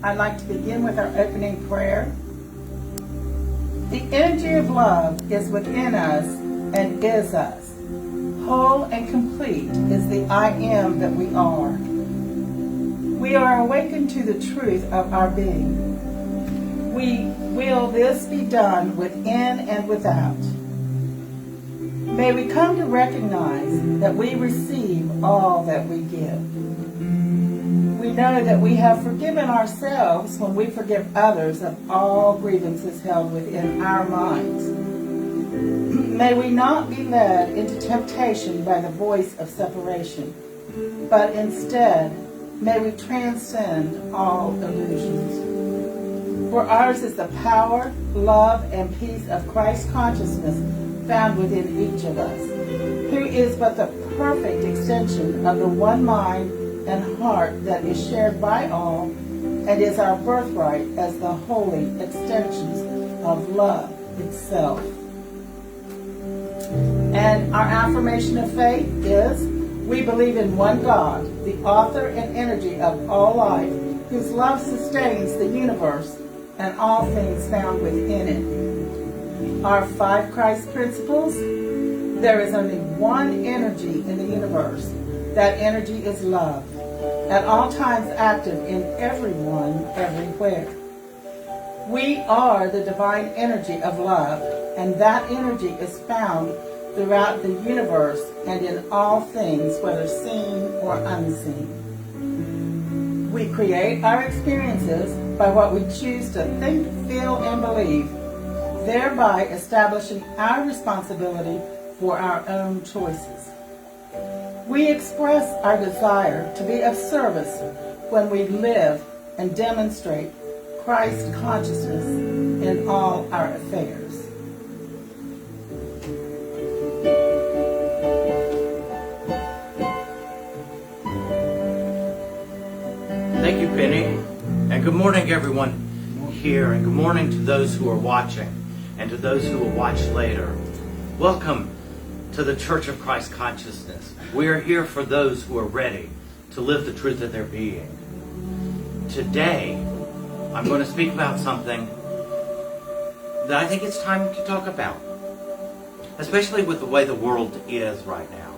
I'd like to begin with our opening prayer. The energy of love is within us and is us. Whole and complete is the I am that we are. We are awakened to the truth of our being. Will this be done within and without? May we come to recognize that we receive all that we give. We know that we have forgiven ourselves when we forgive others of all grievances held within our minds. May we not be led into temptation by the voice of separation, but instead, may we transcend all illusions. For ours is the power, love, and peace of Christ consciousness found within each of us, who is but the perfect extension of the one mind and heart that is shared by all and is our birthright as the holy extensions of love itself. And our affirmation of faith is, we believe in one God, the author and energy of all life, whose love sustains the universe and all things found within it. Our 5 Christ principles: there is only one energy in the universe. That energy is love, at all times active in everyone, everywhere. We are the divine energy of love, and that energy is found throughout the universe and in all things, whether seen or unseen. We create our experiences by what we choose to think, feel, and believe, thereby establishing our responsibility for our own choices. We express our desire to be of service when we live and demonstrate Christ consciousness in all our affairs. Thank you, Penny. And good morning, everyone here, and good morning to those who are watching and to those who will watch later. Welcome to the Church of Christ Consciousness. We are here for those who are ready to live the truth of their being. Today, I'm going to speak about something that I think it's time to talk about, especially with the way the world is right now.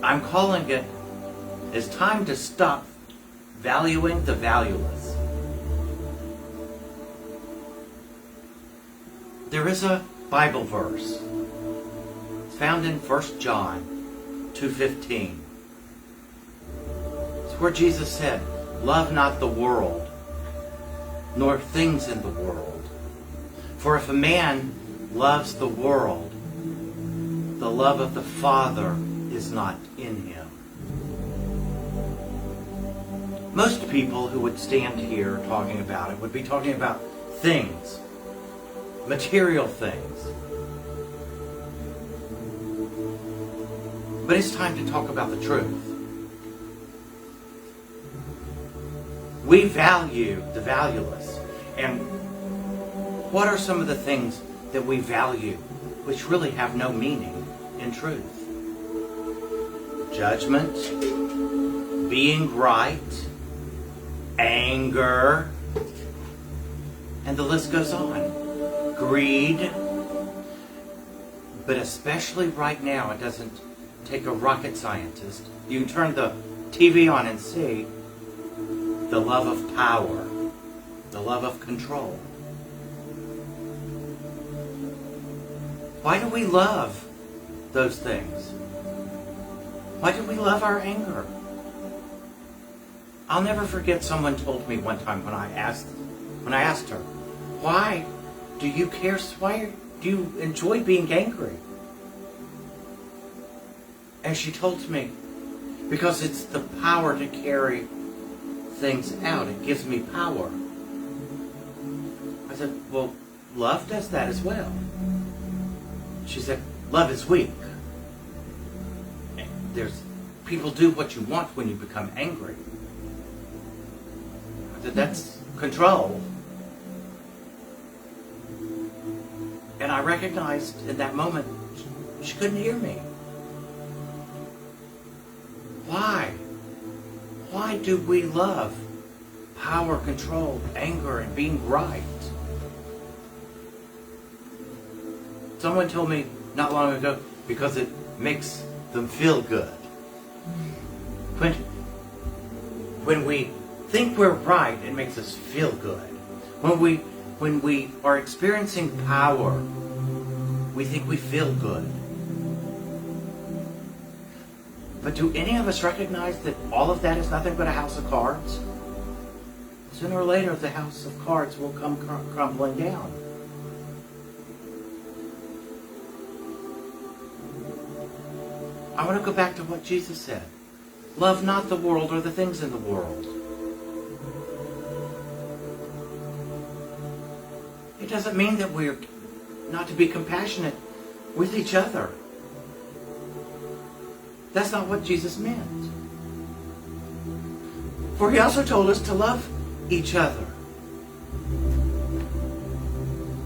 I'm calling it, it's time to stop valuing the valueless. There is a Bible verse. It's found in 1 John 2:15. It's where Jesus said, "Love not the world, nor things in the world. For if a man loves the world, the love of the Father is not in him." Most people who would stand here talking about it would be talking about things, material things. But it's time to talk about the truth. We value the valueless. And what are some of the things that we value which really have no meaning in truth? Judgment, being right, anger, and the list goes on. Greed. But especially right now, it doesn't take a rocket scientist. You can turn the TV on and see the love of power, the love of control. Why do we love those things? Why do we love our anger? I'll never forget someone told me one time when I asked her, why do you care? Why do you enjoy being angry? And she told me, because it's the power to carry things out. It gives me power. I said, well, love does that as well. She said, love is weak. People do what you want when you become angry. I said, that's control. And I recognized in that moment, she couldn't hear me. Why? Why why do we love power, control, anger, and being right? Someone told me not long ago, because it makes them feel good. When we think we're right, it makes us feel good. When we are experiencing power, we think we feel good. But do any of us recognize that all of that is nothing but a house of cards? Sooner or later, the house of cards will come crumbling down. I want to go back to what Jesus said. Love not the world or the things in the world. It doesn't mean that we're not to be compassionate with each other. That's not what Jesus meant. For he also told us to love each other.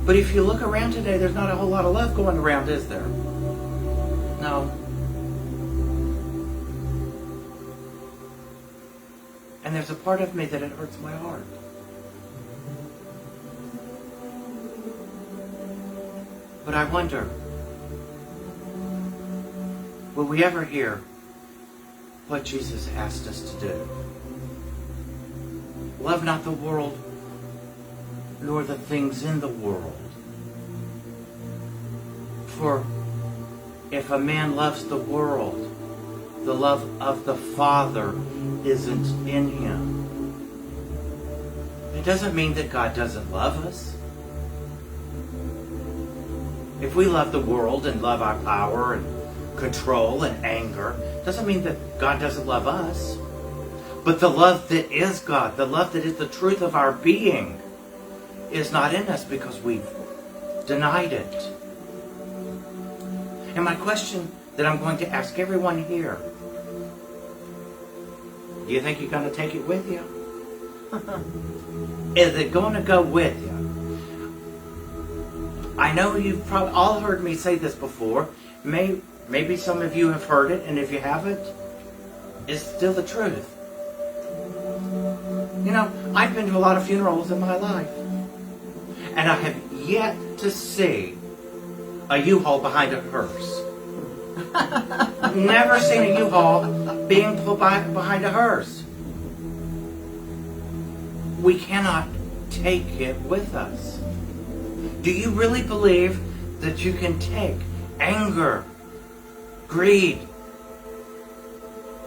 But if you look around today, there's not a whole lot of love going around, is there? No. And there's a part of me that it hurts my heart. But I wonder, will we ever hear what Jesus asked us to do? Love not the world, nor the things in the world. For if a man loves the world, the love of the Father isn't in him. It doesn't mean that God doesn't love us. If we love the world and love our power and control and anger, doesn't mean that God doesn't love us. But the love that is God, the love that is the truth of our being, is not in us because we've denied it. And my question that I'm going to ask everyone here, do you think you're going to take it with you? Is it going to go with you? I know you've probably all heard me say this before. Maybe some of you have heard it, and if you haven't, it's still the truth. You know, I've been to a lot of funerals in my life, and I have yet to see a U-Haul behind a hearse. I've never seen a U-Haul being pulled behind a hearse. We cannot take it with us. Do you really believe that you can take anger, greed,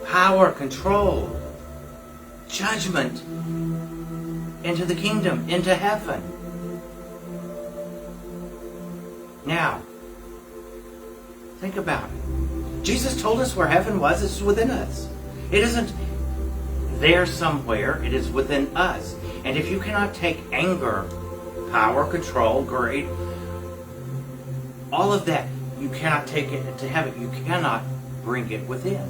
power, control, judgment into the kingdom, into heaven? Now, think about it. Jesus told us where heaven was. It's within us. It isn't there somewhere. It is within us. And if you cannot take anger, power, control, greed, all of that, you cannot take it to heaven. You cannot bring it within.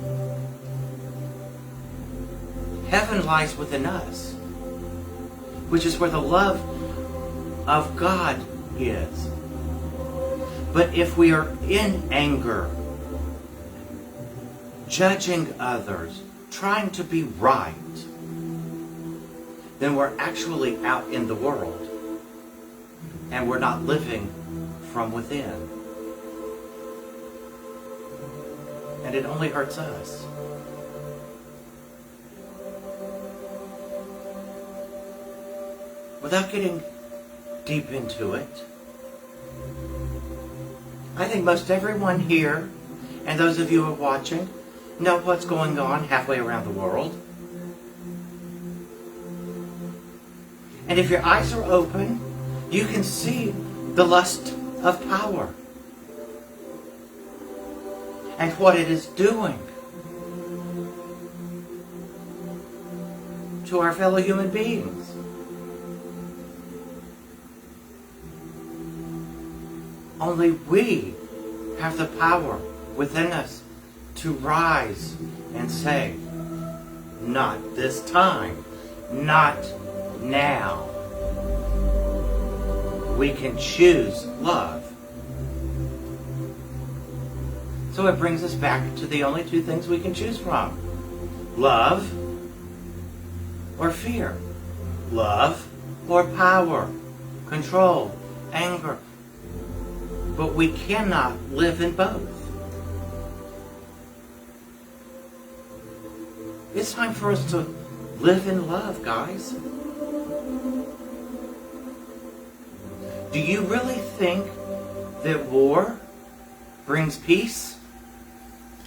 Heaven lies within us, which is where the love of God is. But if we are in anger, judging others, trying to be right, then we're actually out in the world. And we're not living from within. And it only hurts us. Without getting deep into it, I think most everyone here, and those of you who are watching, know what's going on halfway around the world. And if your eyes are open, you can see the lust of power and what it is doing to our fellow human beings. Only we have the power within us to rise and say, not this time, not now. We can choose love. So it brings us back to the only two things we can choose from. Love or fear? Love or power, control, anger? But we cannot live in both. It's time for us to live in love, guys. Do you really think that war brings peace?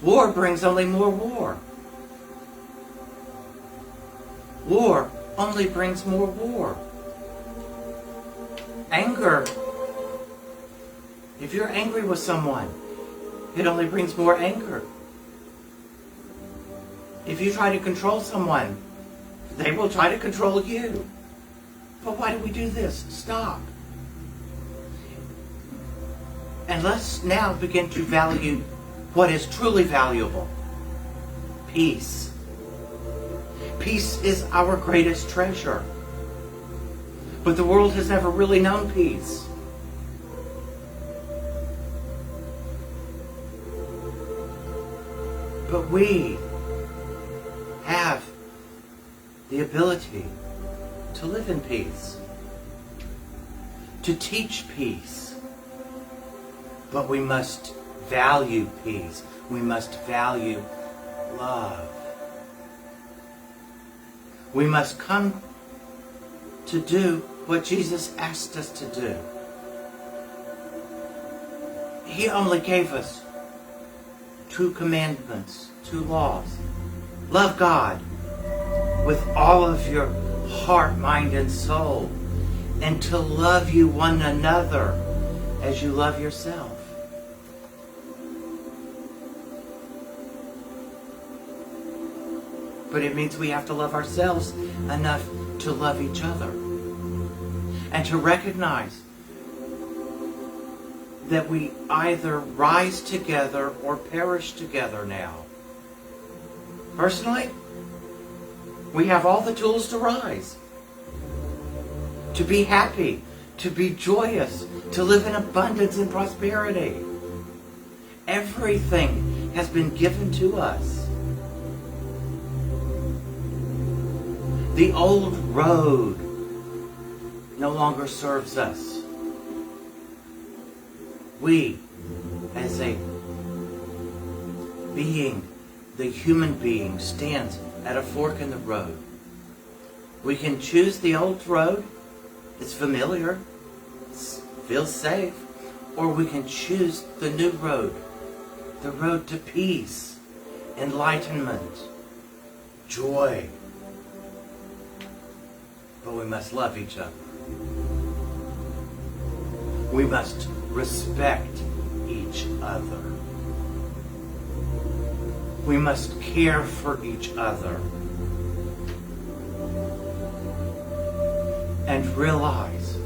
War brings only more war. War only brings more war. Anger. If you're angry with someone, it only brings more anger. If you try to control someone, they will try to control you. But why do we do this? Stop. And let's now begin to value what is truly valuable. Peace. Peace is our greatest treasure. But the world has never really known peace. But we have the ability to live in peace, to teach peace. But we must value peace. We must value love. We must come to do what Jesus asked us to do. He only gave us 2 commandments, 2 laws. Love God with all of your heart, mind, and soul, and to love you one another as you love yourself. But it means we have to love ourselves enough to love each other. And to recognize that we either rise together or perish together now. Personally, we have all the tools to rise. To be happy, to be joyous, to live in abundance and prosperity. Everything has been given to us. The old road no longer serves us. We, as a being, the human being, stands at a fork in the road. We can choose the old road. It's familiar. It feels safe. Or we can choose the new road. The road to peace, enlightenment, joy. But we must love each other. We must respect each other. We must care for each other. And realize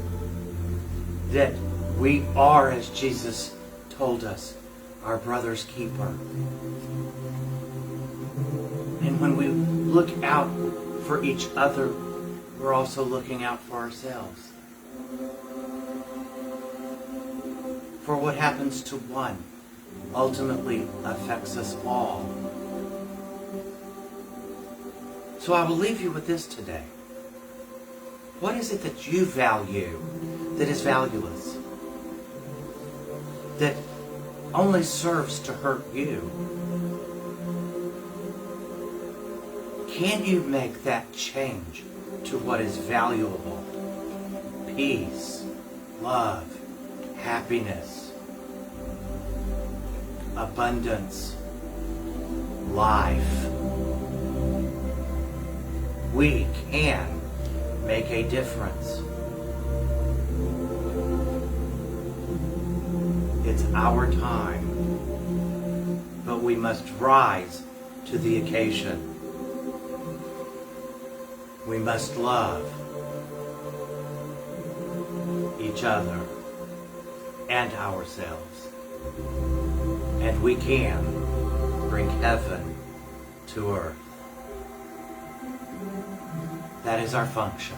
that we are, as Jesus told us, our brother's keeper. And when we look out for each other, we're also looking out for ourselves. For what happens to one ultimately affects us all. So I will leave you with this today. What is it that you value that is valueless? That only serves to hurt you? Can you make that change to what is valuable? Peace, love, happiness, abundance, life. We can make a difference. It's our time, but we must rise to the occasion. We must love each other and ourselves. And we can bring heaven to earth. That is our function.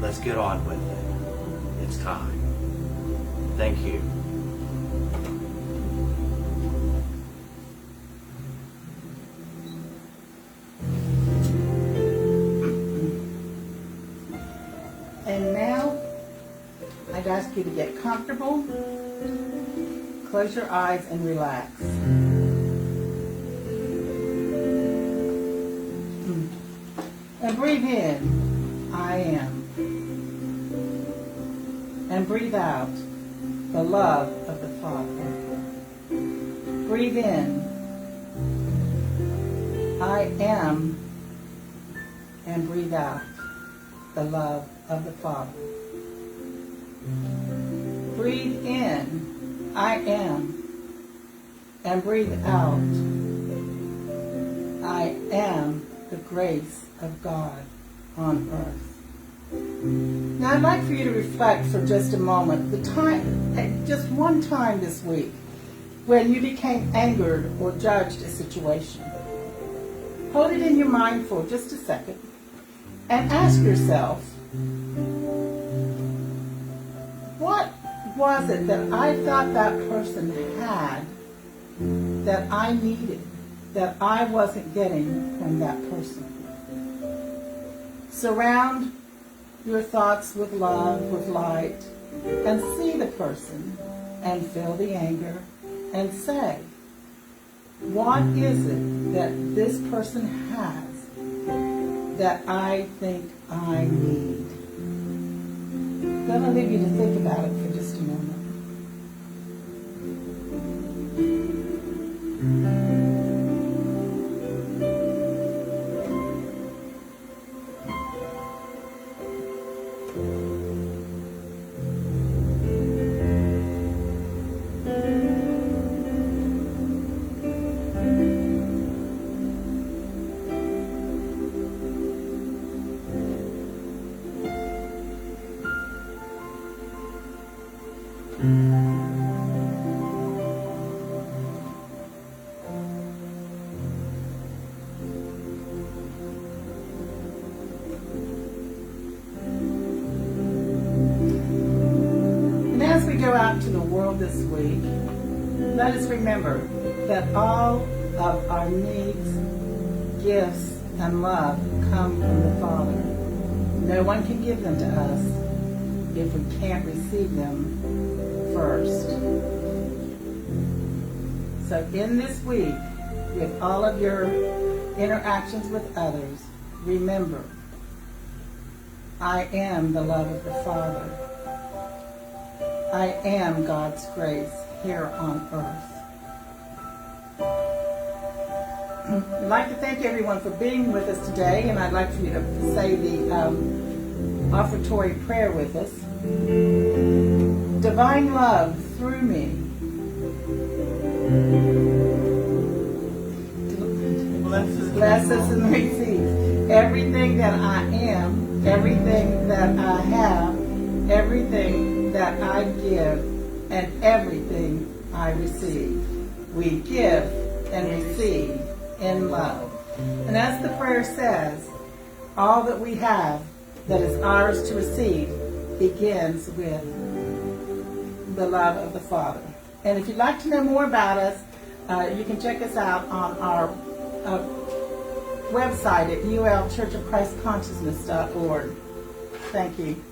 Let's get on with it. It's time. Thank you. you to get comfortable. Close your eyes and relax. And breathe in, I am. And breathe out, the love of the Father. Breathe in, I am. And breathe out, the love of the Father. Breathe in, I am. And breathe out, I am the grace of God on earth. Now I'd like for you to reflect for just a moment, just one time this week, when you became angered or judged a situation. Hold it in your mind for just a second and ask yourself, what was it that I thought that person had that I needed, that I wasn't getting from that person? Surround your thoughts with love, with light, and see the person and feel the anger and say, what is it that this person has that I think I need? I'm going to leave you to think about it for just a moment. And as we go out into the world this week, let us remember that all of our needs, gifts, and love come from the Father. No one can give them to us if we can't receive them first. So in this week, with all of your interactions with others, remember, I am the love of the Father. I am God's grace here on earth. I'd like to thank everyone for being with us today, and I'd like for you to say the offertory prayer with us. Divine love through me. Bless us and receive everything that I am, everything that I have, everything that I give, and everything I receive. We give and receive in love. And as the prayer says, all that we have that is ours to receive begins with the love of the Father. And if you'd like to know more about us, you can check us out on our website at ulchurchofchristconsciousness.org. Thank you.